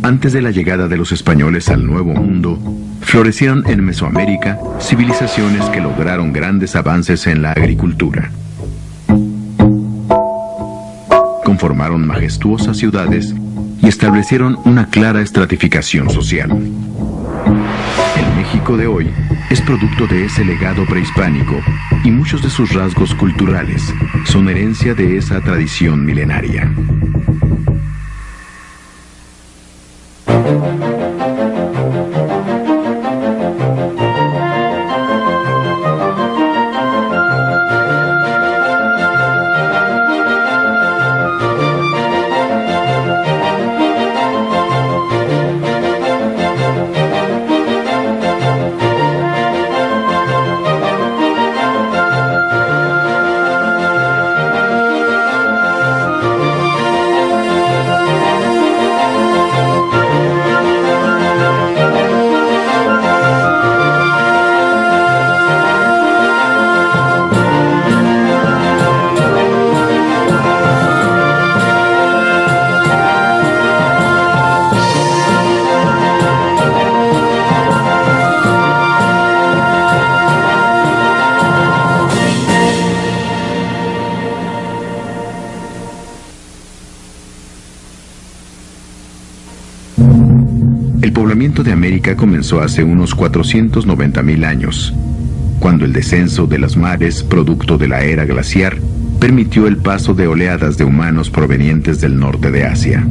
Antes de la llegada de los españoles al Nuevo Mundo, florecieron en Mesoamérica civilizaciones que lograron grandes avances en la agricultura. Conformaron majestuosas ciudades y establecieron una clara estratificación social. El México de hoy es producto de ese legado prehispánico y muchos de sus rasgos culturales son herencia de esa tradición milenaria. El poblamiento de América comenzó hace unos 490.000 años, cuando el descenso de las mares, producto de la era glaciar, permitió el paso de oleadas de humanos provenientes del norte de Asia.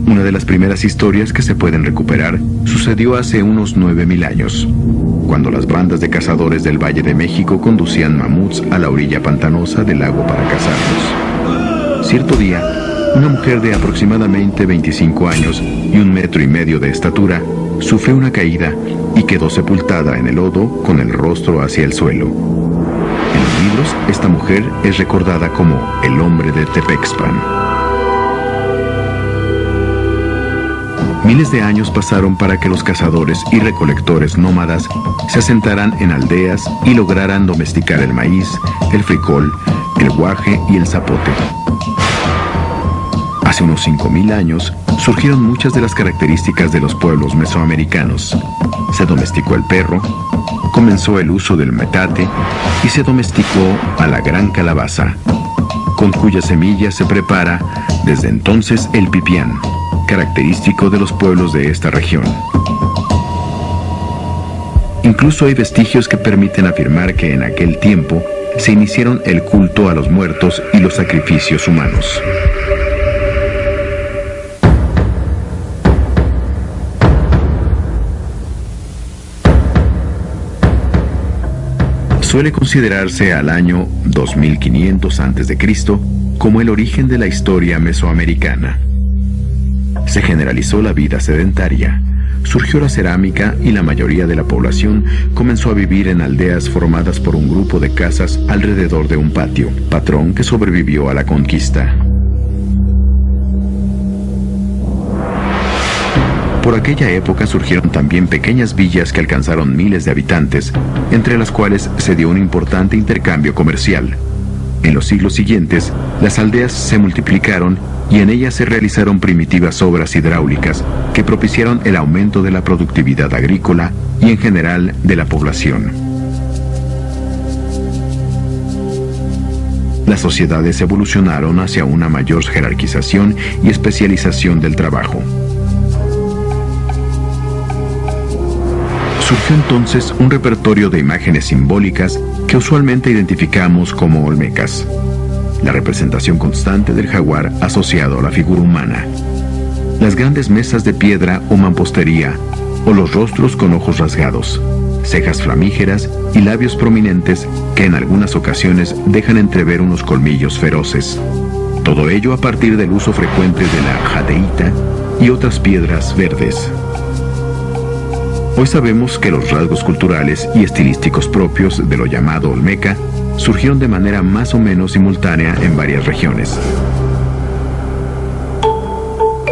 Una de las primeras historias que se pueden recuperar sucedió hace unos 9.000 años, cuando las bandas de cazadores del Valle de México conducían mamuts a la orilla pantanosa del lago para cazarlos. Cierto día, una mujer de aproximadamente 25 años y 1,5 metros de estatura sufrió una caída y quedó sepultada en el lodo con el rostro hacia el suelo. En los libros, esta mujer es recordada como el hombre de Tepexpan. Miles de años pasaron para que los cazadores y recolectores nómadas se asentaran en aldeas y lograran domesticar el maíz, el frijol, el guaje y el zapote. Hace unos 5.000 años surgieron muchas de las características de los pueblos mesoamericanos. Se domesticó el perro, comenzó el uso del metate y se domesticó a la gran calabaza, con cuya semilla se prepara desde entonces el pipián, característico de los pueblos de esta región. Incluso hay vestigios que permiten afirmar que en aquel tiempo se iniciaron el culto a los muertos y los sacrificios humanos. Suele considerarse al año 2500 a.C. como el origen de la historia mesoamericana. Se generalizó la vida sedentaria, surgió la cerámica y la mayoría de la población comenzó a vivir en aldeas formadas por un grupo de casas alrededor de un patio, patrón que sobrevivió a la conquista. Por aquella época surgieron también pequeñas villas que alcanzaron miles de habitantes, entre las cuales se dio un importante intercambio comercial. En los siglos siguientes, las aldeas se multiplicaron y en ellas se realizaron primitivas obras hidráulicas que propiciaron el aumento de la productividad agrícola y en general de la población. Las sociedades evolucionaron hacia una mayor jerarquización y especialización del trabajo. Surgió entonces un repertorio de imágenes simbólicas que usualmente identificamos como olmecas. La representación constante del jaguar asociado a la figura humana, las grandes mesas de piedra o mampostería, o los rostros con ojos rasgados, cejas flamígeras y labios prominentes que en algunas ocasiones dejan entrever unos colmillos feroces. Todo ello a partir del uso frecuente de la jadeíta y otras piedras verdes. Hoy sabemos que los rasgos culturales y estilísticos propios de lo llamado olmeca surgieron de manera más o menos simultánea en varias regiones.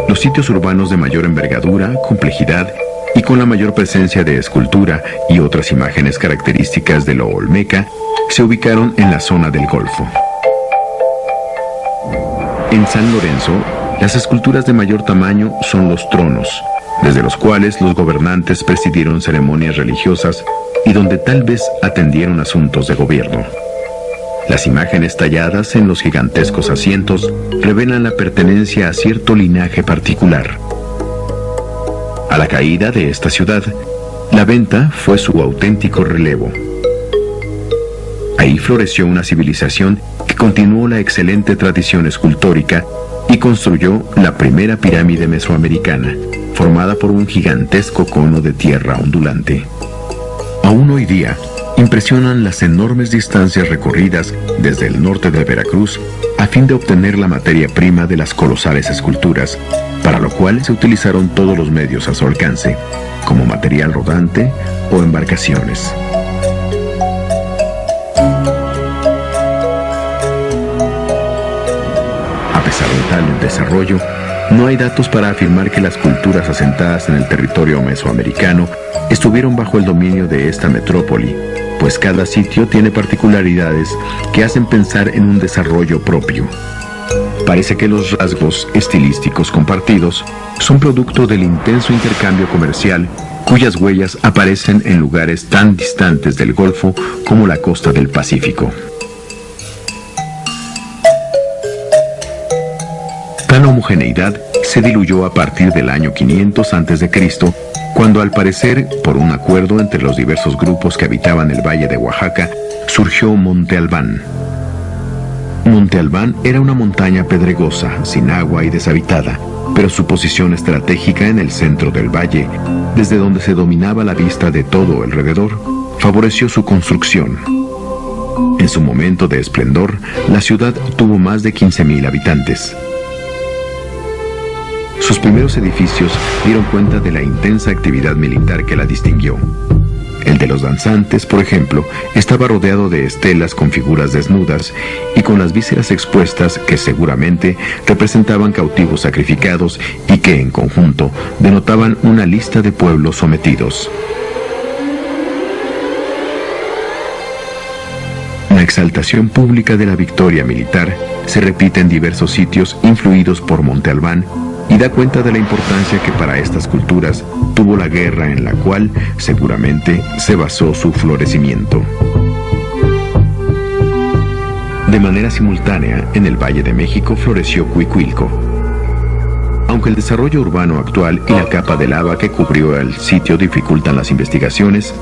Los sitios urbanos de mayor envergadura, complejidad y con la mayor presencia de escultura y otras imágenes características de lo olmeca se ubicaron en la zona del Golfo. En San Lorenzo, las esculturas de mayor tamaño son los tronos, desde los cuales los gobernantes presidieron ceremonias religiosas y donde tal vez atendieron asuntos de gobierno. Las imágenes talladas en los gigantescos asientos revelan la pertenencia a cierto linaje particular. A la caída de esta ciudad, la venta fue su auténtico relevo. Ahí floreció una civilización que continuó la excelente tradición escultórica y construyó la primera pirámide mesoamericana, formada por un gigantesco cono de tierra ondulante. Aún hoy día, impresionan las enormes distancias recorridas desde el norte de Veracruz a fin de obtener la materia prima de las colosales esculturas, para lo cual se utilizaron todos los medios a su alcance, como material rodante o embarcaciones. A pesar de tal desarrollo, no hay datos para afirmar que las culturas asentadas en el territorio mesoamericano estuvieron bajo el dominio de esta metrópoli, pues cada sitio tiene particularidades que hacen pensar en un desarrollo propio. Parece que los rasgos estilísticos compartidos son producto del intenso intercambio comercial, cuyas huellas aparecen en lugares tan distantes del Golfo como la costa del Pacífico. Tal homogeneidad se diluyó a partir del año 500 a.C., cuando al parecer, por un acuerdo entre los diversos grupos que habitaban el valle de Oaxaca, surgió Monte Albán. Monte Albán era una montaña pedregosa, sin agua y deshabitada, pero su posición estratégica en el centro del valle, desde donde se dominaba la vista de todo alrededor, favoreció su construcción. En su momento de esplendor, la ciudad tuvo más de 15,000 habitantes. Sus primeros edificios dieron cuenta de la intensa actividad militar que la distinguió. El de los danzantes, por ejemplo, estaba rodeado de estelas con figuras desnudas y con las vísceras expuestas que seguramente representaban cautivos sacrificados y que, en conjunto, denotaban una lista de pueblos sometidos. La exaltación pública de la victoria militar se repite en diversos sitios influidos por Monte Albán y da cuenta de la importancia que para estas culturas tuvo la guerra en la cual seguramente se basó su florecimiento. De manera simultánea, en el Valle de México floreció Cuicuilco. Aunque el desarrollo urbano actual y la capa de lava que cubrió el sitio dificultan las investigaciones,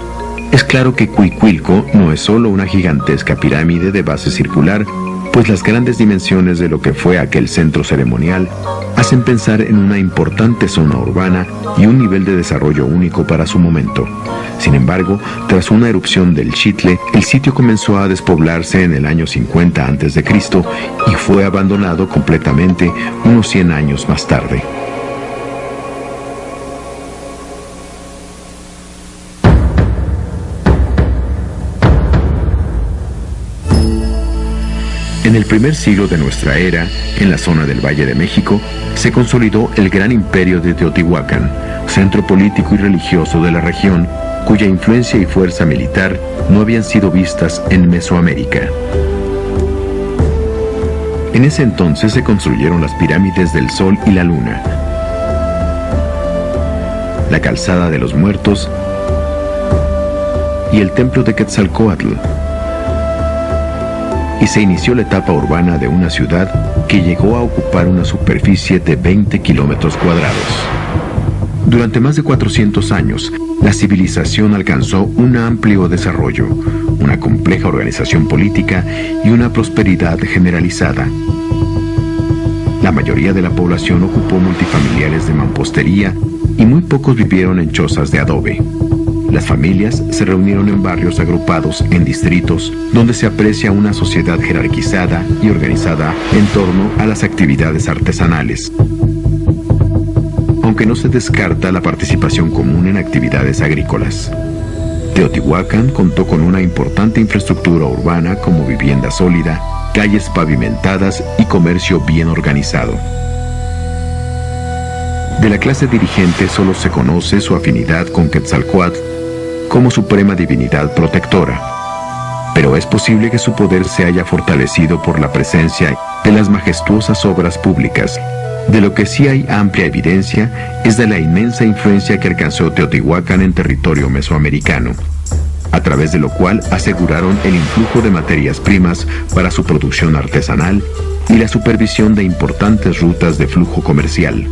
es claro que Cuicuilco no es solo una gigantesca pirámide de base circular, pues las grandes dimensiones de lo que fue aquel centro ceremonial hacen pensar en una importante zona urbana y un nivel de desarrollo único para su momento. Sin embargo, tras una erupción del Xitle, el sitio comenzó a despoblarse en el año 50 a.C. y fue abandonado completamente unos 100 años más tarde. En el primer siglo de nuestra era, en la zona del Valle de México, se consolidó el gran imperio de Teotihuacán, centro político y religioso de la región, cuya influencia y fuerza militar no habían sido vistas en Mesoamérica. En ese entonces se construyeron las pirámides del Sol y la Luna, la Calzada de los Muertos y el Templo de Quetzalcóatl, y se inició la etapa urbana de una ciudad que llegó a ocupar una superficie de 20 kilómetros cuadrados. Durante más de 400 años, la civilización alcanzó un amplio desarrollo, una compleja organización política y una prosperidad generalizada. La mayoría de la población ocupó multifamiliares de mampostería y muy pocos vivieron en chozas de adobe. Las familias se reunieron en barrios agrupados en distritos donde se aprecia una sociedad jerarquizada y organizada en torno a las actividades artesanales. Aunque no se descarta la participación común en actividades agrícolas. Teotihuacán contó con una importante infraestructura urbana como vivienda sólida, calles pavimentadas y comercio bien organizado. De la clase dirigente solo se conoce su afinidad con Quetzalcóatl como suprema divinidad protectora. pero es posible que su poder se haya fortalecido por la presencia de las majestuosas obras públicas. De lo que sí hay amplia evidencia es de la inmensa influencia que alcanzó Teotihuacán en territorio mesoamericano, a través de lo cual aseguraron el influjo de materias primas para su producción artesanal y la supervisión de importantes rutas de flujo comercial.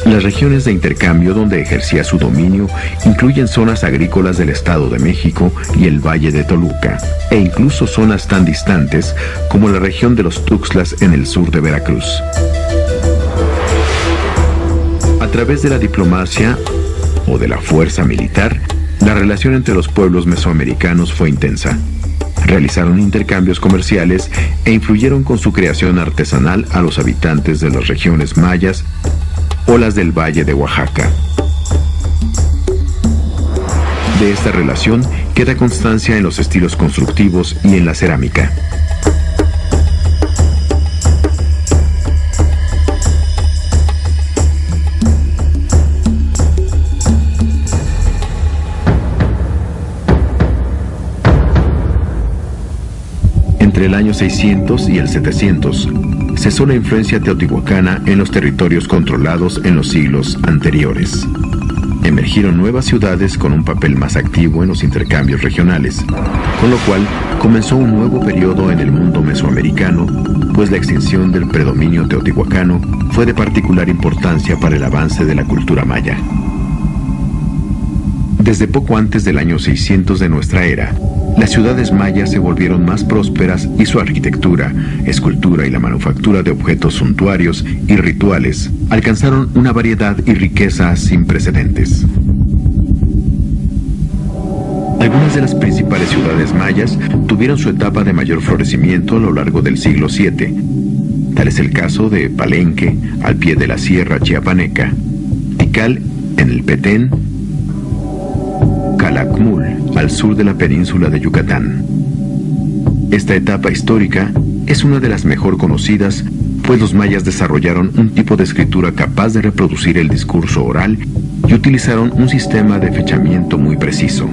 Las regiones de intercambio donde ejercía su dominio incluyen zonas agrícolas del Estado de México y el Valle de Toluca, e incluso zonas tan distantes como la región de los Tuxtlas en el sur de Veracruz. A través de la diplomacia o de la fuerza militar, la relación entre los pueblos mesoamericanos fue intensa. Realizaron intercambios comerciales e influyeron con su creación artesanal a los habitantes de las regiones mayas o las del Valle de Oaxaca. De esta relación queda constancia en los estilos constructivos y en la cerámica. Entre el año 600 y el 700, cesó la influencia teotihuacana en los territorios controlados en los siglos anteriores. Emergieron nuevas ciudades con un papel más activo en los intercambios regionales, con lo cual comenzó un nuevo periodo en el mundo mesoamericano, pues la extinción del predominio teotihuacano fue de particular importancia para el avance de la cultura maya. Desde poco antes del año 600 de nuestra era, las ciudades mayas se volvieron más prósperas y su arquitectura, escultura y la manufactura de objetos suntuarios y rituales alcanzaron una variedad y riqueza sin precedentes. Algunas de las principales ciudades mayas tuvieron su etapa de mayor florecimiento a lo largo del siglo VII. Tal es el caso de Palenque, al pie de la Sierra Chiapaneca, Tikal, en el Petén, Calakmul, al sur de la península de Yucatán. Esta etapa histórica es una de las mejor conocidas, pues los mayas desarrollaron un tipo de escritura capaz de reproducir el discurso oral y utilizaron un sistema de fechamiento muy preciso.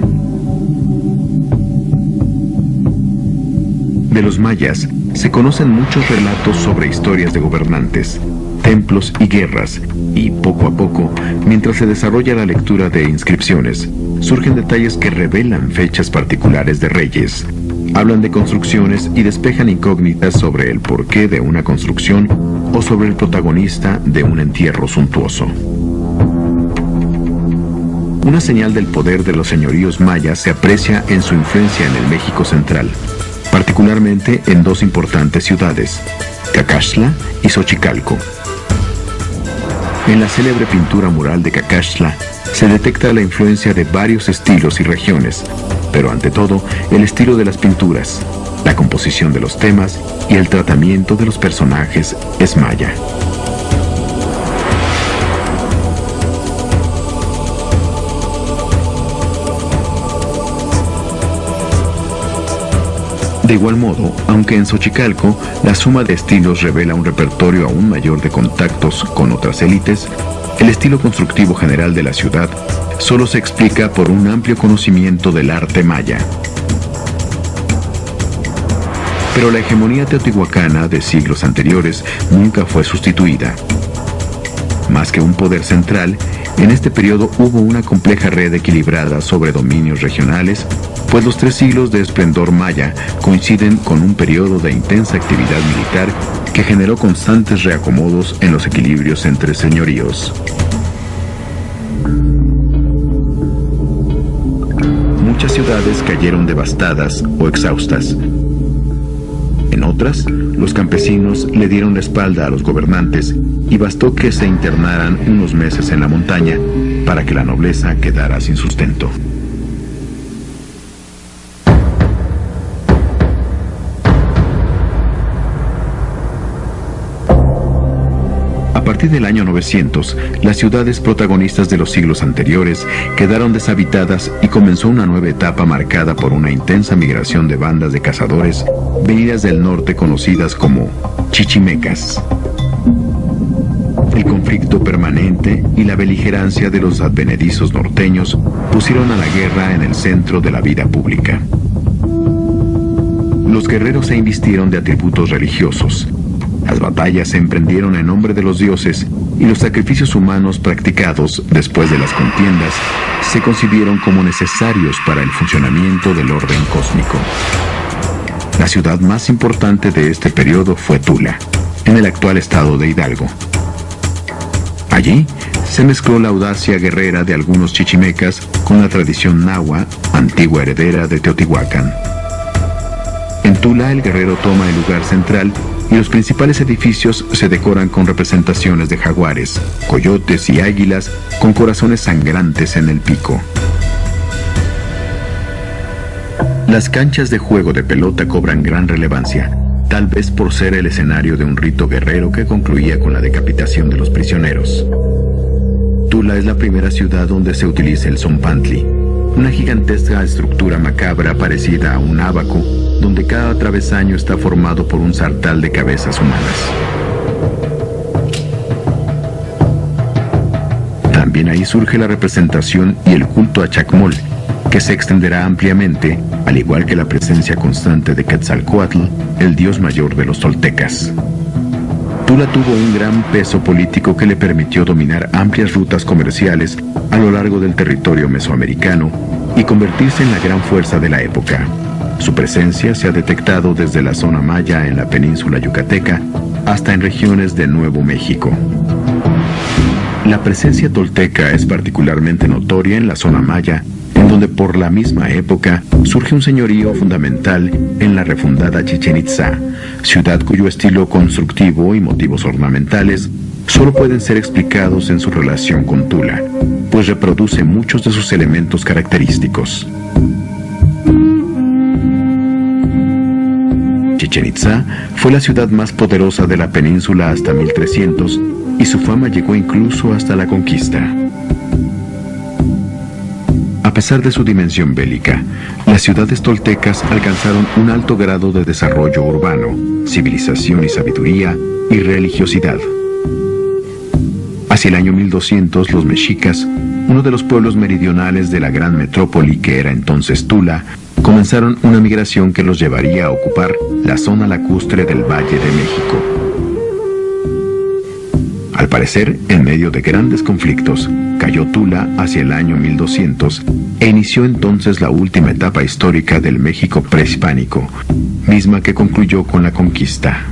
De los mayas se conocen muchos relatos sobre historias de gobernantes, templos y guerras, y poco a poco, mientras se desarrolla la lectura de inscripciones, surgen detalles que revelan fechas particulares de reyes, hablan de construcciones y despejan incógnitas sobre el porqué de una construcción o sobre el protagonista de un entierro suntuoso. Una señal del poder de los señoríos mayas se aprecia en su influencia en el México central, particularmente en dos importantes ciudades, Cacaxtla y Xochicalco. En la célebre pintura mural de Cacaxtla se detecta la influencia de varios estilos y regiones, pero ante todo el estilo de las pinturas, la composición de los temas y el tratamiento de los personajes es maya. De igual modo, aunque en Xochicalco la suma de estilos revela un repertorio aún mayor de contactos con otras élites, el estilo constructivo general de la ciudad solo se explica por un amplio conocimiento del arte maya. Pero la hegemonía teotihuacana de siglos anteriores nunca fue sustituida. Más que un poder central, en este periodo hubo una compleja red equilibrada sobre dominios regionales, pues los 3 siglos de esplendor maya coinciden con un periodo de intensa actividad militar que generó constantes reacomodos en los equilibrios entre señoríos. Muchas ciudades cayeron devastadas o exhaustas. En otras, los campesinos le dieron la espalda a los gobernantes y bastó que se internaran unos meses en la montaña para que la nobleza quedara sin sustento. A partir del año 900, las ciudades protagonistas de los siglos anteriores quedaron deshabitadas y comenzó una nueva etapa marcada por una intensa migración de bandas de cazadores venidas del norte conocidas como chichimecas. El conflicto permanente y la beligerancia de los advenedizos norteños pusieron a la guerra en el centro de la vida pública. Los guerreros se invistieron de atributos religiosos. Las batallas se emprendieron en nombre de los dioses y los sacrificios humanos practicados después de las contiendas se concibieron como necesarios para el funcionamiento del orden cósmico. La ciudad más importante de este periodo fue Tula, en el actual estado de Hidalgo. Allí se mezcló la audacia guerrera de algunos chichimecas con la tradición nahua, antigua heredera de Teotihuacán. En Tula el guerrero toma el lugar central y los principales edificios se decoran con representaciones de jaguares, coyotes y águilas con corazones sangrantes en el pico. Las canchas de juego de pelota cobran gran relevancia, tal vez por ser el escenario de un rito guerrero que concluía con la decapitación de los prisioneros. Tula es la primera ciudad donde se utiliza el zompantli, una gigantesca estructura macabra parecida a un ábaco, donde cada travesaño está formado por un sartal de cabezas humanas. También ahí surge la representación y el culto a Chacmol, que se extenderá ampliamente, al igual que la presencia constante de Quetzalcóatl, el dios mayor de los toltecas. Tula tuvo un gran peso político que le permitió dominar amplias rutas comerciales a lo largo del territorio mesoamericano y convertirse en la gran fuerza de la época. Su presencia se ha detectado desde la zona maya en la península yucateca hasta en regiones de Nuevo México. La presencia tolteca es particularmente notoria en la zona maya, en donde por la misma época surge un señorío fundamental en la refundada Chichén Itzá, ciudad cuyo estilo constructivo y motivos ornamentales solo pueden ser explicados en su relación con Tula, pues reproduce muchos de sus elementos característicos. Chichén Itzá fue la ciudad más poderosa de la península hasta 1300 y su fama llegó incluso hasta la conquista. A pesar de su dimensión bélica, las ciudades toltecas alcanzaron un alto grado de desarrollo urbano, civilización y sabiduría y religiosidad. Hacia el año 1200, los mexicas, uno de los pueblos meridionales de la gran metrópoli que era entonces Tula, comenzaron una migración que los llevaría a ocupar la zona lacustre del Valle de México. Al parecer, en medio de grandes conflictos, cayó Tula hacia el año 1200 e inició entonces la última etapa histórica del México prehispánico, misma que concluyó con la conquista.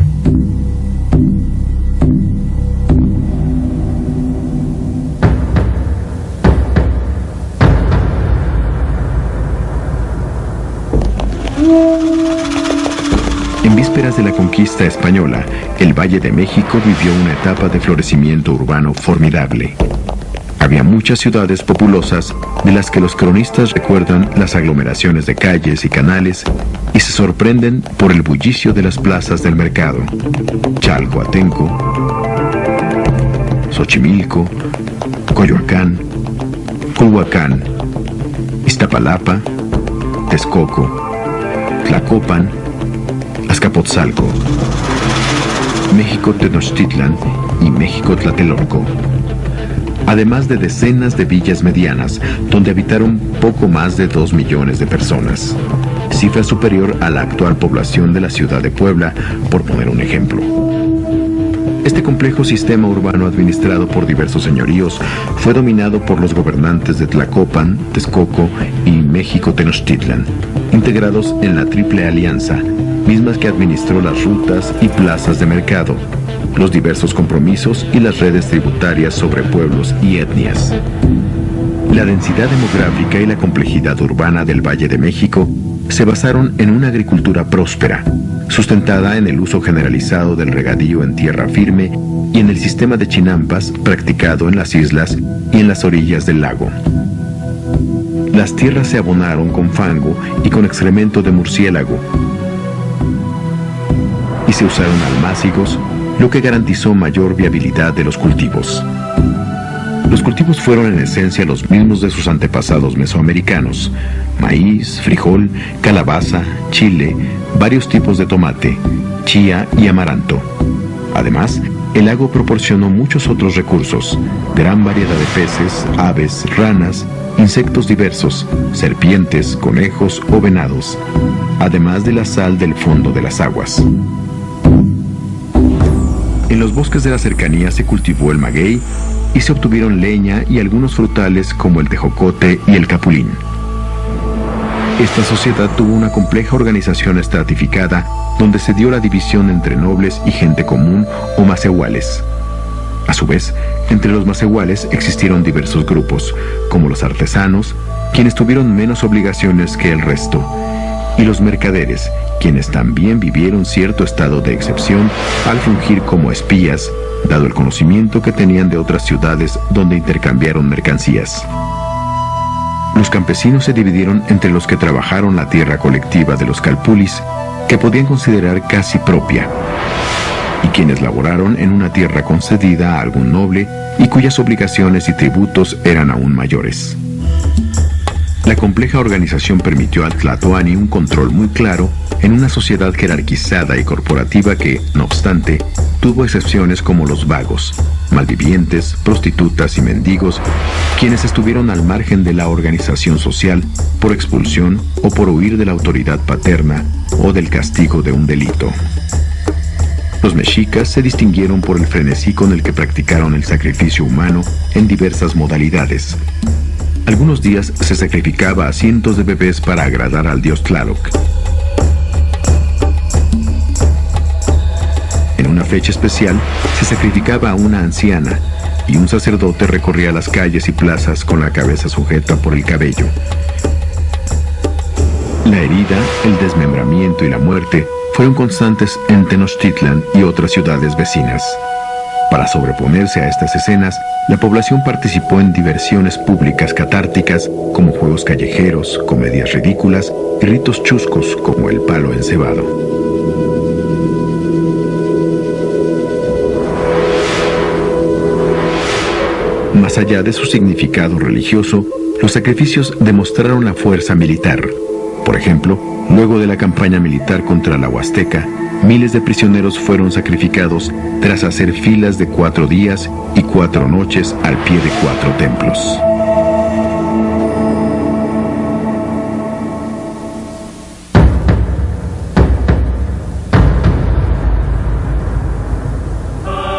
En vísperas de la conquista española, el Valle de México vivió una etapa de florecimiento urbano formidable. Había muchas ciudades populosas de las que los cronistas recuerdan las aglomeraciones de calles y canales y se sorprenden por el bullicio de las plazas del mercado. Chalcoatenco, Xochimilco, Coyoacán, Culhuacán, Iztapalapa, Texcoco, Tlacopan, Azcapotzalco, México Tenochtitlan y México Tlatelolco, además de decenas de villas medianas donde habitaron poco más de 2 millones de personas, cifra superior a la actual población de la ciudad de Puebla, por poner un ejemplo. Este complejo sistema urbano administrado por diversos señoríos fue dominado por los gobernantes de Tlacopan, Texcoco y México Tenochtitlan, integrados en la Triple Alianza, mismas que administró las rutas y plazas de mercado, los diversos compromisos y las redes tributarias sobre pueblos y etnias. La densidad demográfica y la complejidad urbana del Valle de México se basaron en una agricultura próspera, sustentada en el uso generalizado del regadío en tierra firme y en el sistema de chinampas practicado en las islas y en las orillas del lago. Las tierras se abonaron con fango y con excremento de murciélago, y se usaron almácigos, lo que garantizó mayor viabilidad de los cultivos. Los cultivos fueron en esencia los mismos de sus antepasados mesoamericanos: maíz, frijol, calabaza, chile, varios tipos de tomate, chía y amaranto. Además, el lago proporcionó muchos otros recursos: gran variedad de peces, aves, ranas, insectos diversos, serpientes, conejos o venados. además de la sal del fondo de las aguas. En los bosques de la cercanía se cultivó el maguey y se obtuvieron leña y algunos frutales como el tejocote y el capulín. Esta sociedad tuvo una compleja organización estratificada donde se dio la división entre nobles y gente común o macehuales. A su vez, entre los macehuales existieron diversos grupos, como los artesanos, quienes tuvieron menos obligaciones que el resto, y los mercaderes, quienes también vivieron cierto estado de excepción al fungir como espías, dado el conocimiento que tenían de otras ciudades donde intercambiaron mercancías. Los campesinos se dividieron entre los que trabajaron la tierra colectiva de los calpulis, que podían considerar casi propia, y quienes laboraron en una tierra concedida a algún noble y cuyas obligaciones y tributos eran aún mayores. La compleja organización permitió al tlatoani un control muy claro en una sociedad jerarquizada y corporativa que, no obstante, tuvo excepciones como los vagos, malvivientes, prostitutas y mendigos, quienes estuvieron al margen de la organización social por expulsión o por huir de la autoridad paterna o del castigo de un delito. Los mexicas se distinguieron por el frenesí con el que practicaron el sacrificio humano en diversas modalidades. Algunos días se sacrificaba a cientos de bebés para agradar al dios Tlaloc. En una fecha especial se sacrificaba a una anciana y un sacerdote recorría las calles y plazas con la cabeza sujeta por el cabello. La herida, el desmembramiento y la muerte fueron constantes en Tenochtitlan y otras ciudades vecinas. Para sobreponerse a estas escenas, la población participó en diversiones públicas catárticas como juegos callejeros, comedias ridículas y ritos chuscos como el palo encebado. Más allá de su significado religioso, los sacrificios demostraron la fuerza militar. Por ejemplo, luego de la campaña militar contra la Huasteca, miles de prisioneros fueron sacrificados tras hacer filas de 4 días y 4 noches al pie de 4 templos.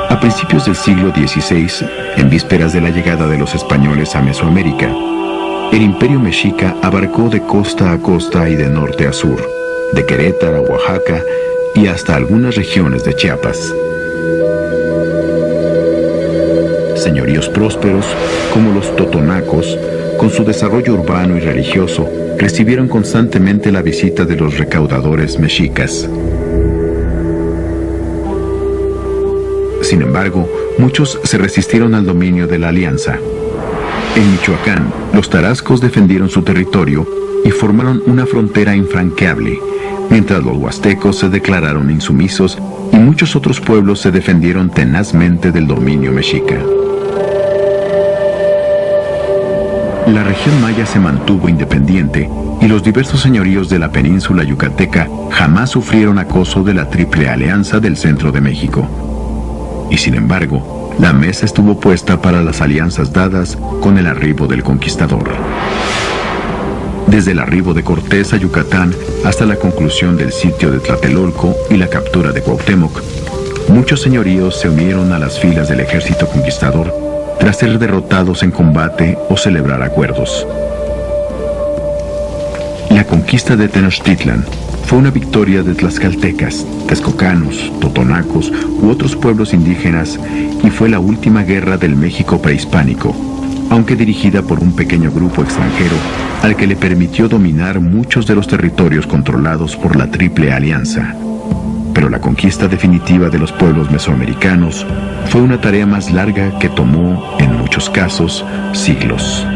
A principios del siglo XVI, en vísperas de la llegada de los españoles a Mesoamérica, el imperio mexica abarcó de costa a costa y de norte a sur, de Querétaro a Oaxaca y hasta algunas regiones de Chiapas. Señoríos prósperos, como los totonacos, con su desarrollo urbano y religioso, recibieron constantemente la visita de los recaudadores mexicas. Sin embargo, muchos se resistieron al dominio de la alianza. En Michoacán, los tarascos defendieron su territorio y formaron una frontera infranqueable, mientras los huastecos se declararon insumisos y muchos otros pueblos se defendieron tenazmente del dominio mexica. La región maya se mantuvo independiente y los diversos señoríos de la península yucateca jamás sufrieron acoso de la Triple Alianza del centro de México. Y sin embargo, la mesa estuvo puesta para las alianzas dadas con el arribo del conquistador. Desde el arribo de Cortés a Yucatán hasta la conclusión del sitio de Tlatelolco y la captura de Cuauhtémoc, muchos señoríos se unieron a las filas del ejército conquistador tras ser derrotados en combate o celebrar acuerdos. La conquista de Tenochtitlan fue una victoria de tlaxcaltecas, texcocanos, totonacos u otros pueblos indígenas y fue la última guerra del México prehispánico, aunque dirigida por un pequeño grupo extranjero al que le permitió dominar muchos de los territorios controlados por la Triple Alianza. Pero la conquista definitiva de los pueblos mesoamericanos fue una tarea más larga que tomó, en muchos casos, siglos.